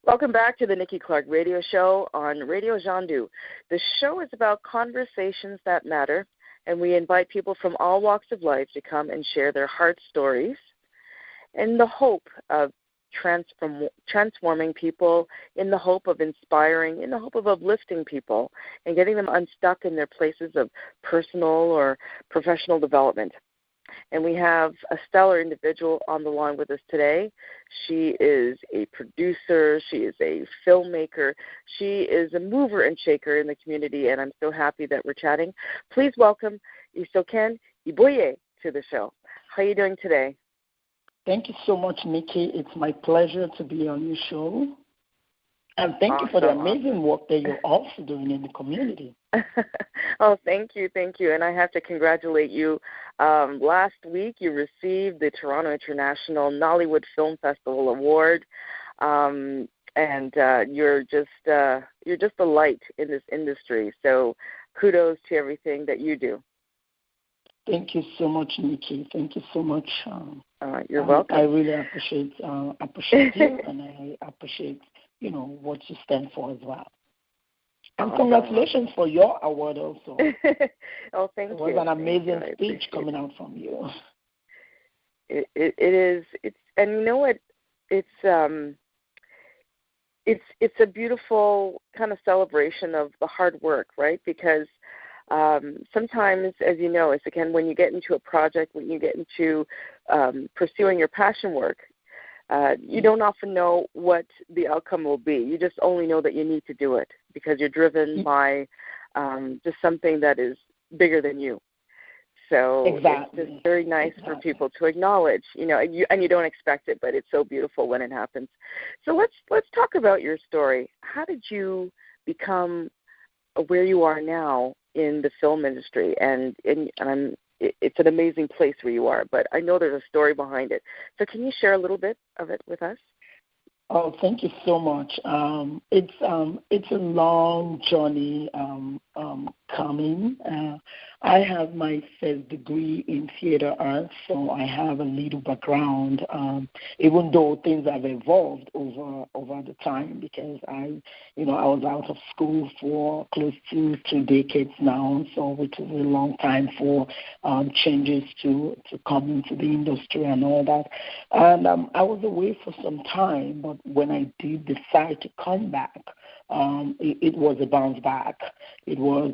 Welcome back to the Nikki Clarke Radio Show on Radio Jandu. The show is about conversations that matter, and we invite people from all walks of life to come and share their heart stories in the hope of transforming people, in the hope of inspiring, in the hope of uplifting people and getting them unstuck in their places of personal or professional development. And we have a stellar individual on the line with us today. She is a producer. She is a filmmaker. She is a mover and shaker in the community, and I'm so happy that we're chatting. Please welcome Isoken Ibie to the show. How are you doing today? Thank you so much, Nikki. It's my pleasure to be on your show. And thank you for the amazing work that you're also doing in the community. Oh, thank you. And I have to congratulate you. Last week, you received the Toronto International Nollywood Film Festival Award, and you're just a light in this industry. So, kudos to everything that you do. Thank you so much, Nikki. Thank you so much. You're welcome. I really appreciate you, and I appreciate what you stand for as well. And congratulations for your award also. Oh, thank you. It was an amazing speech coming out from you. It is. And you know what? It's a beautiful kind of celebration of the hard work, right? Because sometimes, as you know, it's again when you get into a project, when you get into pursuing your passion work, you don't often know what the outcome will be. You just only know that you need to do it because you're driven by just something that is bigger than you. So exactly. It's just very nice for people to acknowledge, and you don't expect it, but it's so beautiful when it happens. So let's talk about your story. How did you become where you are now in the film industry? And it's an amazing place where you are, but I know there's a story behind it. So can you share a little bit of it with us? Oh, thank you so much. It's a long journey coming. I have my first degree in theater arts, so I have a little background, even though things have evolved over the time because I was out of school for close to 2 decades now, so which is a long time for changes to come into the industry and all that. And I was away for some time, but when I did decide to come back, it was a bounce back. It was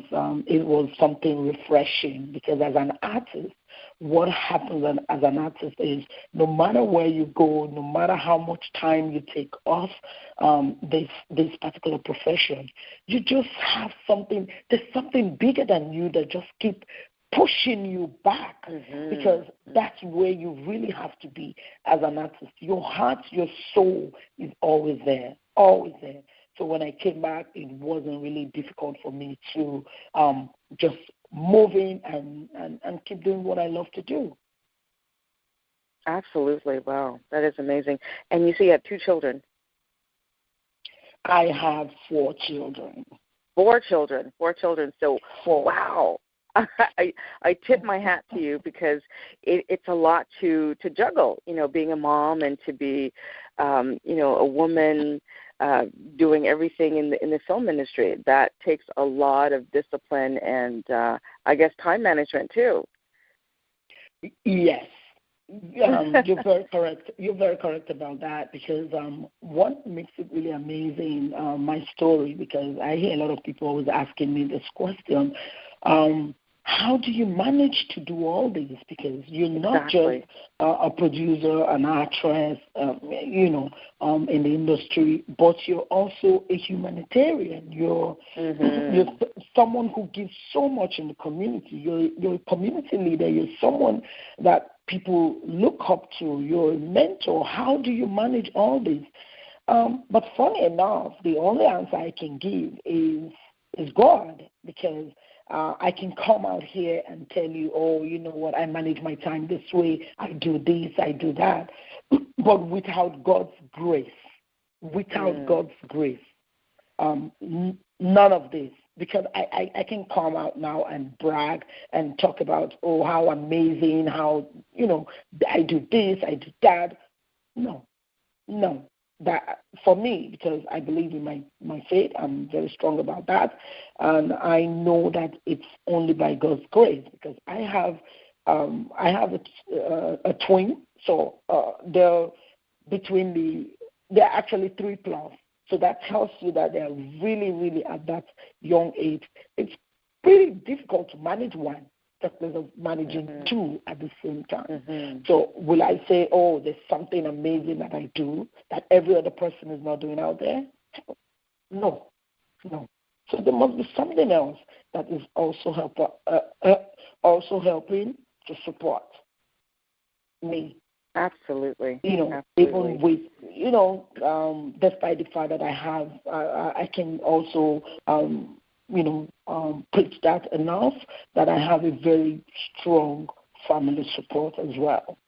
something refreshing because as an artist, what happens as an artist is no matter where you go, no matter how much time you take off this particular profession, you just have something. There's something bigger than you that just keep pushing you back because that's where you really have to be as an artist. Your heart, your soul is always there, always there. So when I came back, it wasn't really difficult for me to just move in and keep doing what I love to do. Absolutely. Wow. That is amazing. And you say you have 2 children. I have 4 children. 4 children. So, 4. Wow. I tip my hat to you because it's a lot to juggle, being a mom and to be, a woman doing everything in the film industry. That takes a lot of discipline and, I guess, time management too. Yes. You're very correct. You're very correct about that because what makes it really amazing, my story, because I hear a lot of people always asking me this question, how do you manage to do all this? Because you're not just a producer, an actress, in the industry, but you're also a humanitarian. You're someone who gives so much in the community. You're a community leader. You're someone that people look up to. You're a mentor. How do you manage all this? But funny enough, the only answer I can give is God, because I can come out here and tell you, oh, you know what, I manage my time this way, I do this, I do that. But without God's grace, none of this. Because I can come out now and brag and talk about, oh, how amazing, how, I do this, I do that. No. that for me, because I believe in my faith, I'm very strong about that, and I know that it's only by God's grace, because I have a twin, so they're actually 3+. So that tells you that they're really, really at that young age. It's pretty difficult to manage one, just as of managing two at the same time. So will I say, oh, there's something amazing that I do that every other person is not doing out there? No. So there must be something else that is also helping to support me. Absolutely. Even with, despite the fact that I can also, preach that enough that I have a very strong family support as well.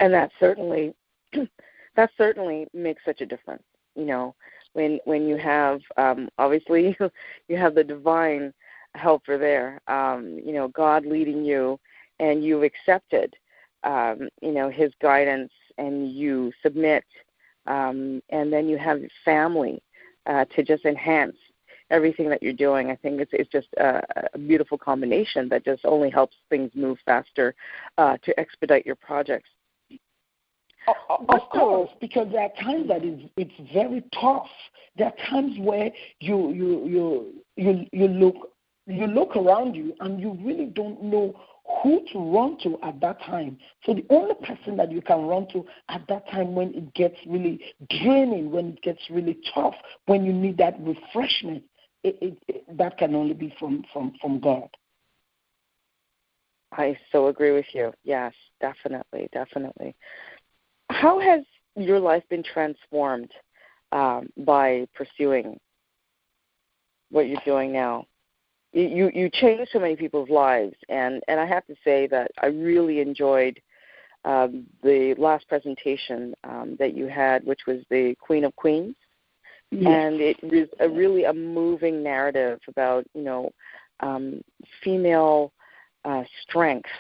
And that certainly makes such a difference. When you have obviously you have the divine helper there, God leading you, and you've accepted his guidance, and you submit, and then you have family to just enhance everything that you're doing. I think it's just a beautiful combination that just only helps things move faster to expedite your projects. Of course, because there are times that it's very tough. There are times where you look around you and you really don't know who to run to at that time. So the only person that you can run to at that time when it gets really draining, when it gets really tough, when you need that refreshment, that can only be from God. I so agree with you. Yes, definitely. How has your life been transformed by pursuing what you're doing now? You changed so many people's lives, and I have to say that I really enjoyed the last presentation that you had, which was the Queen of Queens. Yes. And it was really a moving narrative about, female strength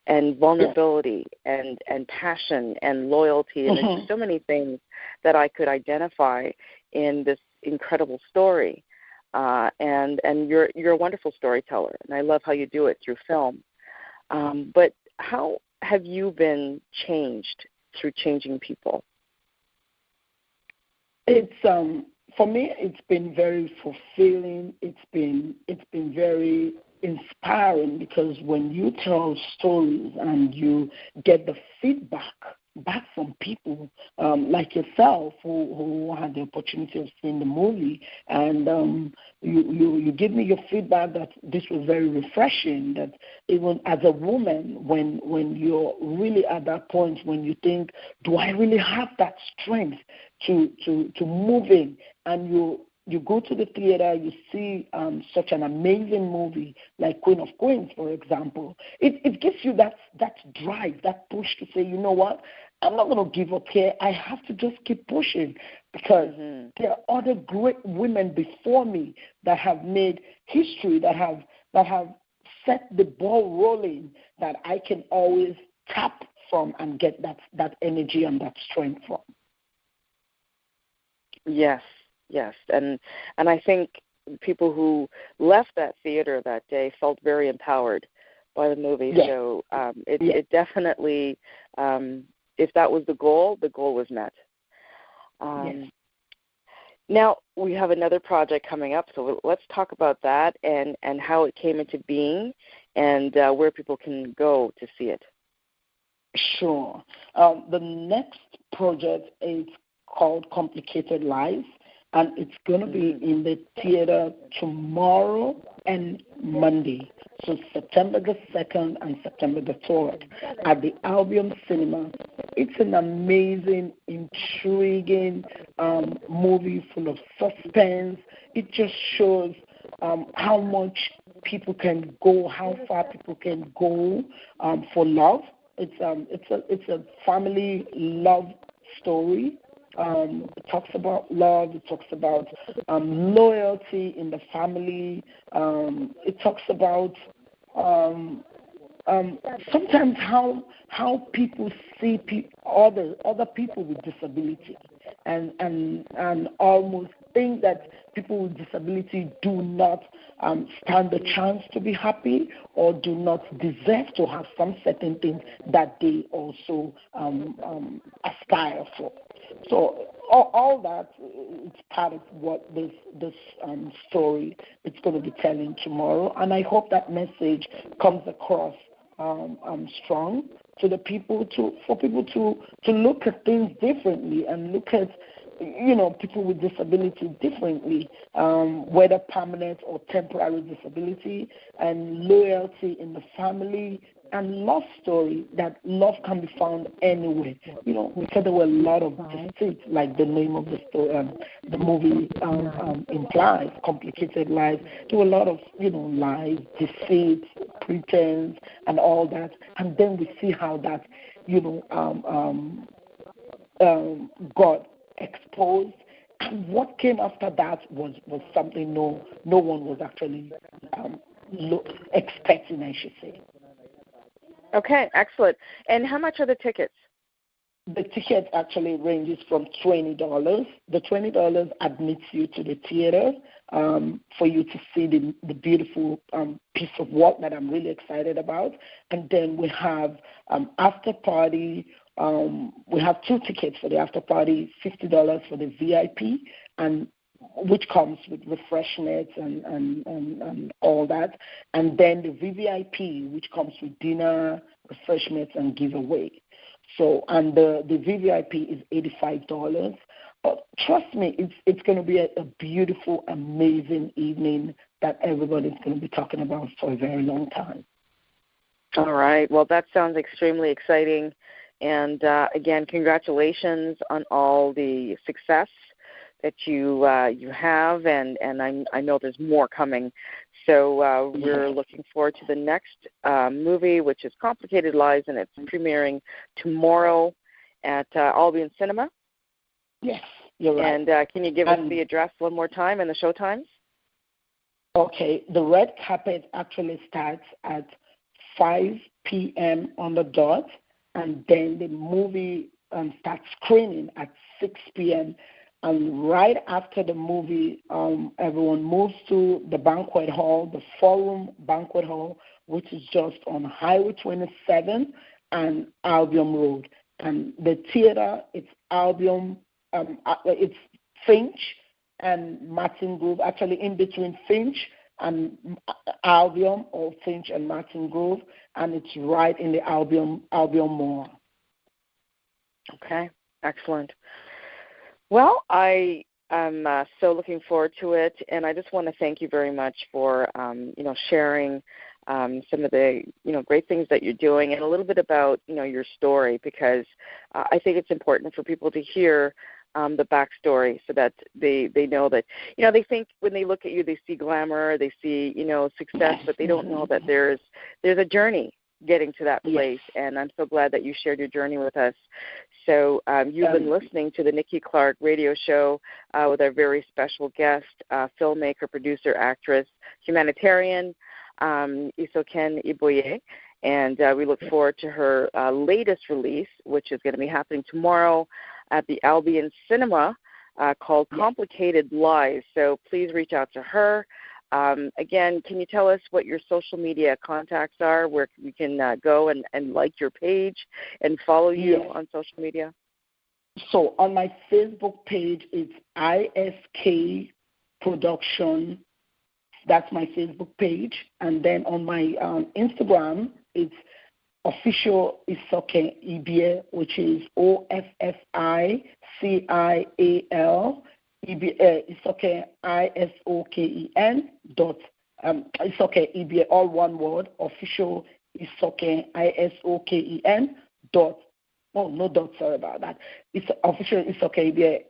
and vulnerability and passion and loyalty. And there's so many things that I could identify in this incredible story. And you're a wonderful storyteller, and I love how you do it through film. But how have you been changed through changing people? It's for me, it's been very fulfilling. It's been very inspiring, because when you tell stories and you get the feedback back from people like yourself who had the opportunity of seeing the movie, and you give me your feedback that this was very refreshing, that even as a woman, when you're really at that point when you think, do I really have that strength to move in, and you go to the theater, you see such an amazing movie like Queen of Queens, for example. It gives you that drive, that push to say, you know what, I'm not going to give up here. I have to just keep pushing, because there are other great women before me that have made history, that have set the ball rolling, that I can always tap from and get that energy and that strength from. Yes, and I think people who left that theater that day felt very empowered by the movie. Yes. So it definitely, if that was the goal was met. Yes. Now we have another project coming up, so let's talk about that and how it came into being, and where people can go to see it. Sure. The next project is called Complicated Life, and it's going to be in the theater tomorrow and Monday, so September the 2nd and September the 3rd at the Albion Cinema. It's an amazing, intriguing movie full of suspense. It just shows how much people can go, how far people can go for love. It's a family love story. It talks about love. It talks about loyalty in the family. It talks about sometimes how people see other people with disability, and almost think that people with disability do not stand a chance to be happy or do not deserve to have some certain things that they also aspire for. So all that is part of what this story is going to be telling tomorrow, and I hope that message comes across strong to the people, for people to look at things differently and look at people with disability differently, whether permanent or temporary disability, and loyalty in the family, and love story, that love can be found anywhere. We said there were a lot of deceit, like the name of the story, the movie implies, complicated lies. There were a lot of, lies, deceit, pretense, and all that. And then we see how that, got exposed. And what came after that was something no one was actually expecting, I should say. Okay, excellent. And how much are the tickets? The ticket actually ranges from $20. The $20 admits you to the theater for you to see the beautiful piece of work that I'm really excited about. And then we have after party. We have 2 tickets for the after party, $50 for the VIP, and which comes with refreshments and all that, and then the VVIP, which comes with dinner, refreshments, and giveaway. So, and the VVIP is $85. But trust me, it's going to be a beautiful, amazing evening that everybody's going to be talking about for a very long time. All right. Well, that sounds extremely exciting. And again, congratulations on all the success that you have, and I know there's more coming. So we're looking forward to the next movie, which is Complicated Lies, and it's premiering tomorrow at Albion Cinema. Yes, you're right. And can you give us the address one more time and the show times? Okay, the red carpet actually starts at 5 p.m. on the dot, and then the movie starts screening at 6 p.m., and right after the movie, everyone moves to the banquet hall, the Forum Banquet Hall, which is just on Highway 27 and Albion Road. And the theater, it's Albion, it's Finch and Martin Grove, actually in between Finch and Albion, or Finch and Martin Grove, and it's right in the Albion Mall. Okay, excellent. Well, I am so looking forward to it, and I just want to thank you very much for, sharing some of the, great things that you're doing, and a little bit about, your story, because I think it's important for people to hear the backstory so that they know that, they think when they look at you, they see glamour, they see, success, but they don't know that there's a journey getting to that place. Yes. And I'm so glad that you shared your journey with us. So you've been listening to the Nikki Clarke Radio Show with our very special guest, filmmaker, producer, actress, humanitarian, Isoken Ibie. And we look forward to her latest release, which is going to be happening tomorrow at the Albion Cinema, called Complicated Lies. So please reach out to her. Again, can you tell us what your social media contacts are, where we can go and like your page and follow you on social media? So on my Facebook page, it's ISK Production. That's my Facebook page. And then on my Instagram, it's official Isoken Ibie, which is OFFICIAL. Isoken ISOKEN dot Isoken Ibie, all one word, official Isoken ISOKEN dot, oh no dot, sorry about that. It's official Isoken Ibie,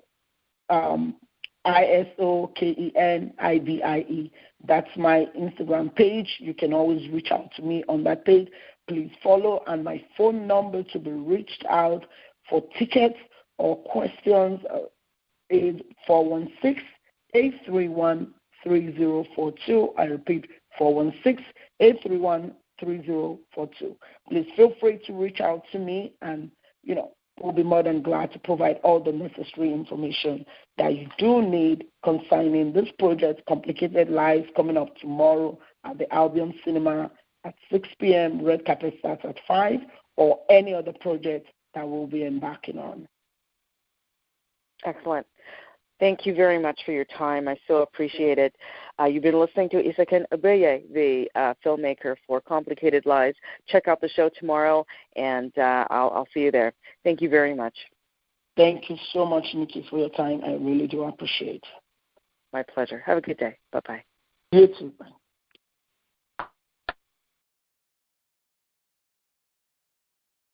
ISOKEN IBIE. That's my Instagram page. You can always reach out to me on that page. Please follow, and my phone number to be reached out for tickets or questions is 416-831-3042. I repeat, 416-831-3042. 3042. Please feel free to reach out to me, and, we'll be more than glad to provide all the necessary information that you do need concerning this project, Complicated Lives, coming up tomorrow at the Albion Cinema at 6 p.m. Red carpet starts at 5, or any other project that we'll be embarking on. Excellent. Thank you very much for your time. I so appreciate it. You've been listening to Isoken Ibie, the filmmaker for Complicated Lives. Check out the show tomorrow, and I'll see you there. Thank you very much. Thank you so much, Nikki, for your time. I really do appreciate it. My pleasure. Have a good day. Bye-bye. You too. Bye.